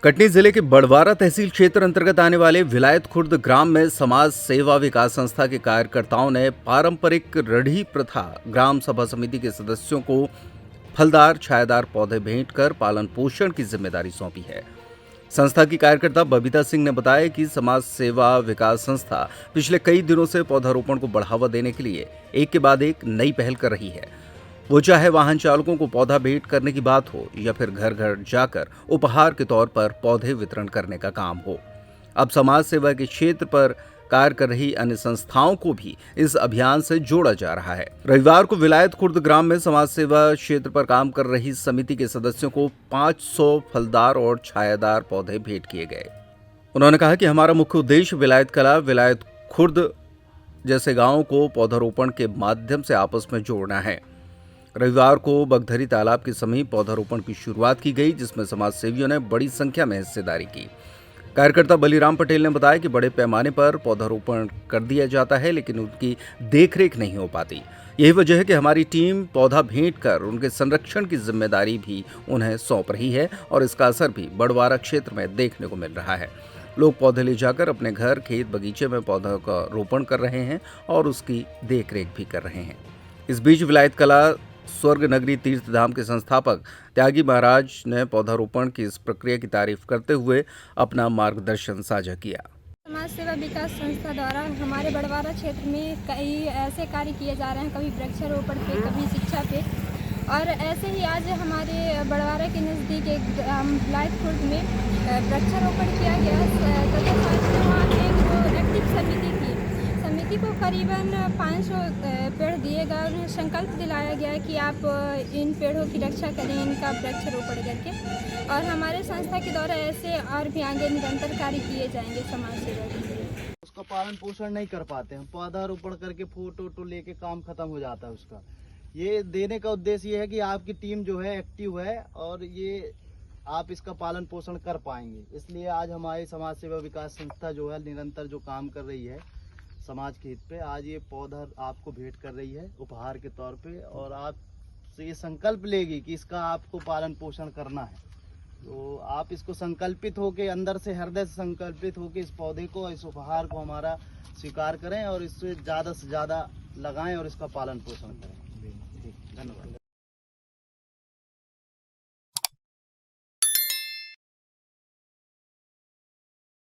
कटनी जिले के बड़वारा तहसील क्षेत्र अंतर्गत आने वाले विलायत खुर्द ग्राम में समाज सेवा विकास संस्था के कार्यकर्ताओं ने पारंपरिक रढ़ी प्रथा ग्राम सभा समिति के सदस्यों को फलदार छायादार पौधे भेंट कर पालन पोषण की जिम्मेदारी सौंपी है। संस्था की कार्यकर्ता बबीता सिंह ने बताया कि समाज सेवा विकास संस्था पिछले कई दिनों से पौधारोपण को बढ़ावा देने के लिए एक के बाद एक नई पहल कर रही है। वो चाहे वाहन चालकों को पौधा भेंट करने की बात हो या फिर घर घर जाकर उपहार के तौर पर पौधे वितरण करने का काम हो। अब समाज सेवा के क्षेत्र पर कार्य कर रही अन्य संस्थाओं को भी इस अभियान से जोड़ा जा रहा है। रविवार को विलायत खुर्द ग्राम में समाज सेवा क्षेत्र पर काम कर रही समिति के सदस्यों को 500 फलदार और छायादार पौधे भेंट किए गए। उन्होंने कहा कि हमारा मुख्य उद्देश्य विलायत कला, विलायत खुर्द जैसे गांवों को पौधारोपण के माध्यम से आपस में जोड़ना है। रविवार को बगधरी तालाब के समीप पौधारोपण की शुरुआत की गई, जिसमें समाज सेवियों ने बड़ी संख्या में हिस्सेदारी की। कार्यकर्ता बलीराम पटेल ने बताया कि बड़े पैमाने पर पौधारोपण कर दिया जाता है, लेकिन उनकी देखरेख नहीं हो पाती। यही वजह है कि हमारी टीम पौधा भेंट कर उनके संरक्षण की जिम्मेदारी भी उन्हें सौंप रही है और इसका असर भी बड़वारा क्षेत्र में देखने को मिल रहा है। लोग पौधे ले जाकर अपने घर, खेत, बगीचे में पौधों का रोपण कर रहे हैं और उसकी देखरेख भी कर रहे हैं। इस बीच विलायत कला स्वर्ग नगरी तीर्थ धाम के संस्थापक त्यागी महाराज ने पौधारोपण की इस प्रक्रिया की तारीफ करते हुए अपना मार्गदर्शन साझा किया। समाज सेवा विकास संस्था द्वारा हमारे बड़वारा क्षेत्र में कई ऐसे कार्य किए जा रहे हैं, कभी वृक्षारोपण पे, कभी शिक्षा पे, और ऐसे ही आज हमारे बड़वारा के नज़दीक एक विलायत खुर्द में वृक्षारोपण किया गया तथा साथ में वहाँ एक जो एक्टिव समिति को करीबन 500 पेड़ दिए गए और संकल्प दिलाया गया कि आप इन पेड़ों की रक्षा करें, इनका वृक्षारोपण करके, और हमारे संस्था के द्वारा ऐसे और भी आगे निरंतर कार्य किए जाएंगे समाज सेवा के लिए। उसका पालन पोषण नहीं कर पाते हैं, पौधारोपण करके फोटो लेके काम खत्म हो जाता है उसका। ये देने का उद्देश्य ये है कि आपकी टीम जो है एक्टिव है और ये आप इसका पालन पोषण कर पाएंगे। इसलिए आज हमारी समाज सेवा विकास संस्था जो है निरंतर जो काम कर रही है समाज के हित पे, आज ये पौधा आपको भेंट कर रही है उपहार के तौर पे, और आप से ये संकल्प लेगी कि इसका आपको पालन पोषण करना है। तो आप इसको संकल्पित होके, अंदर से हृदय से संकल्पित होके इस पौधे को, इस उपहार को हमारा स्वीकार करें और इससे ज़्यादा से ज़्यादा लगाएं और इसका पालन पोषण करें। धन्यवाद।